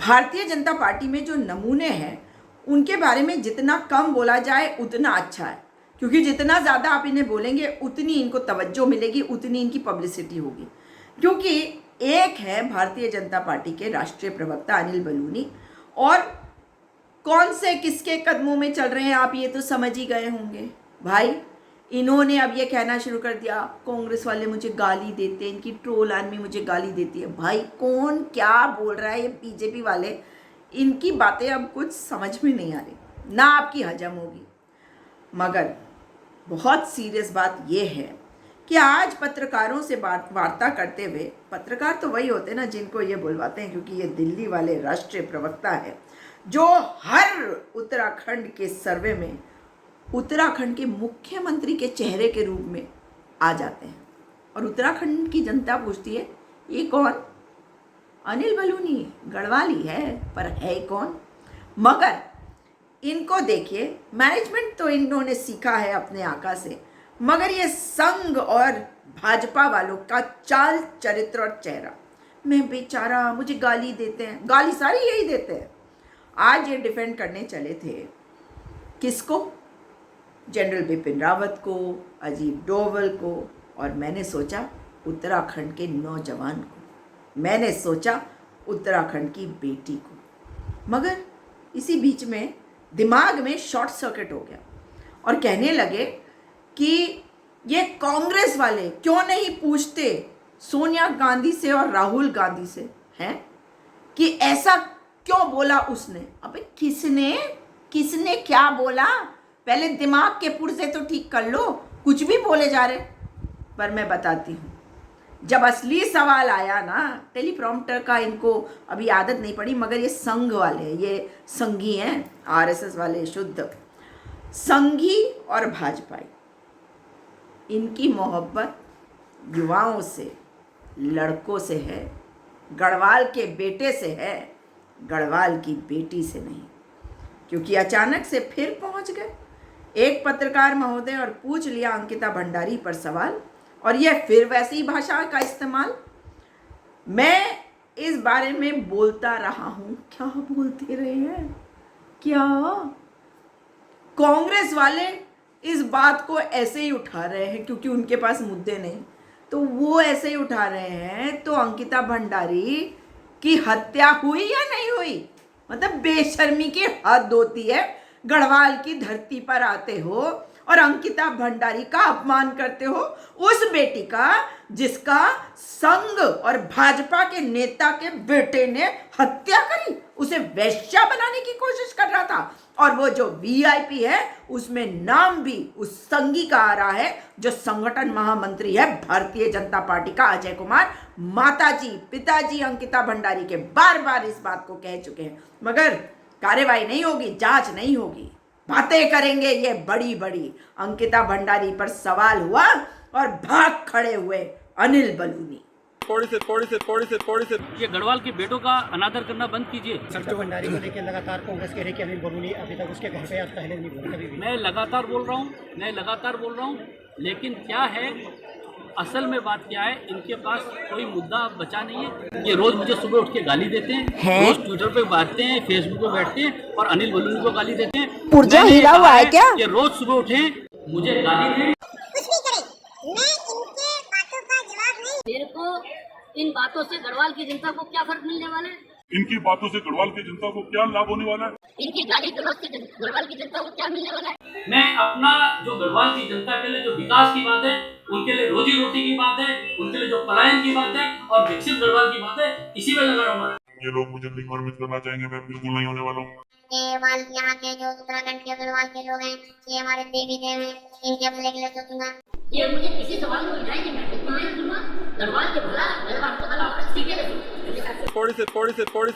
Bharatiya Janata party में जो नमूने हैं उनके बारे में जितना कम बोला जाए उतना अच्छा है, क्योंकि जितना ज़्यादा आप इन्हें बोलेंगे उतनी इनको तवज्जो मिलेगी, उतनी इनकी पब्लिसिटी होगी। क्योंकि एक है भारतीय जनता पार्टी के राष्ट्रीय प्रवक्ता अनिल बलूनी, और कौन से किसके कदमों में चल रहे हैं आप ये तो समझ ही गए होंगे। भाई इन्होंने अब ये कहना शुरू कर दिया कांग्रेस वाले मुझे गाली देते हैं, इनकी ट्रोल आर्मी मुझे गाली देती है। भाई कौन क्या बोल रहा है, ये बीजेपी वाले, इनकी बातें अब कुछ समझ में नहीं आ रही, ना आपकी हजम होगी। मगर बहुत सीरियस बात ये है कि आज पत्रकारों से वार्ता करते हुए, पत्रकार तो वही होते हैं ना जिनको ये बुलवाते हैं, क्योंकि ये दिल्ली वाले राष्ट्रीय प्रवक्ता है जो हर उत्तराखंड के सर्वे में उत्तराखंड के मुख्यमंत्री के चेहरे के रूप में आ जाते हैं। और उत्तराखंड की जनता पूछती है ये कौन? अनिल बलूनी गढ़वाली है, पर है कौन? मगर इनको देखिए, मैनेजमेंट तो इन्होंने सीखा है अपने आका से, मगर ये संघ और भाजपा वालों का चाल चरित्र और चेहरा, मैं बेचारा, मुझे गाली देते हैं, गाली सारी यही देते हैं। आज ये डिफेंड करने चले थे किसको? जनरल बिपिन रावत को, अजीत डोभाल को, और मैंने सोचा उत्तराखंड के नौजवान को, मैंने सोचा उत्तराखंड की बेटी को। मगर इसी बीच में दिमाग में शॉर्ट सर्किट हो गया और कहने लगे कि ये कांग्रेस वाले क्यों नहीं पूछते सोनिया गांधी से और राहुल गांधी से, हैं कि ऐसा क्यों बोला उसने। अबे किसने क्या बोला? पहले दिमाग के पुर्जे तो ठीक कर लो, कुछ भी बोले जा रहे। पर मैं बताती हूँ, जब असली सवाल आया ना, टेलीप्रॉम्प्टर का इनको अभी आदत नहीं पड़ी, मगर ये संघ वाले, ये संघी हैं, आरएसएस वाले शुद्ध संघी और भाजपाई, इनकी मोहब्बत युवाओं से, लड़कों से है, गढ़वाल के बेटे से है, गढ़वाल की बेटी से नहीं। क्योंकि अचानक से फिर पहुंच गए एक पत्रकार महोदय और पूछ लिया अंकिता भंडारी पर सवाल, और यह फिर वैसी भाषा का इस्तेमाल। मैं इस बारे में बोलता रहा हूं, क्या बोलते रहे हैं, क्या कांग्रेस वाले इस बात को ऐसे ही उठा रहे हैं क्योंकि उनके पास मुद्दे नहीं, तो वो ऐसे ही उठा रहे हैं। तो अंकिता भंडारी की हत्या हुई या नहीं हुई? मतलब बेशर्मी की हद होती है। गढ़वाल की धरती पर आते हो और अंकिता भंडारी का अपमान करते हो, उस बेटी का जिसका संघ और भाजपा के नेता के बेटे ने हत्या करी, उसे वेश्या बनाने की कोशिश कर रहा था। और वो जो वीआईपी है उसमें नाम भी उस संघी का आ रहा है जो संगठन महामंत्री है भारतीय जनता पार्टी का, अजय कुमार। माताजी पिताजी अंकिता भंडारी के बार बार इस बात को कह चुके हैं, मगर कार्रवाई नहीं होगी, जांच नहीं होगी, बातें करेंगे ये बड़ी बड़ी। अंकिता भंडारी पर सवाल हुआ और भाग खड़े हुए अनिल बलूनी। थोड़ी से ये गढ़वाल के बेटों का अनादर करना बंद कीजिए। संजू भंडारी को लेकर लगातार कांग्रेस कह रही है कि अनिल बलूनी अभी तक उसके घर पे आज पहले नहीं बोला कभी भी। मैं लगातार बोल रहा हूँ, लेकिन क्या है, असल में बात क्या है, इनके पास कोई मुद्दा बचा नहीं है। ये रोज मुझे सुबह उठ के गाली देते हैं, रोज ट्विटर पे बांटते हैं, फेसबुक पे बैठते हैं और अनिल बलूनी को गाली देते हैं। पुर्जा हिला हुआ है क्या? ये रोज सुबह उठे मुझे गाली दें, कुछ भी करें, मैं इनके बातों का जवाब नहीं। मेरे को इन बातों से गढ़वाल की जनता को क्या फर्क मिलने वाला है? इनकी बातों से गढ़वाल की जनता को क्या लाभ होने वाला है? इनकी गाली गलौज से गढ़वाल की जनता को क्या मिलने वाला है? मैं अपना जो गढ़वाल की जनता के लिए जो विकास की बात है, उनके लिए रोजी रोटी की बात है, उनके लिए जो पलायन की बात है और विकसित गढ़वाल की बात है, इसी में लगा रहूंगा। ये लोग मुझे लिंग करना चाहेंगे, मैं बिल्कुल नहीं होने वाला हूँ। ये वाल यहाँ के जो उत्तराखंड के गढ़वाल के लोग हैं, ये हमारे देवी देव हैं, इनके अपने के लिए सोचूंगा। ये मुझे किसी सवाल में उलझाएंगे, मैं बिल्कुल नहीं सुनूंगा। गढ़वाल के भला, गढ़वाल को भला, सीधे थोड़ी से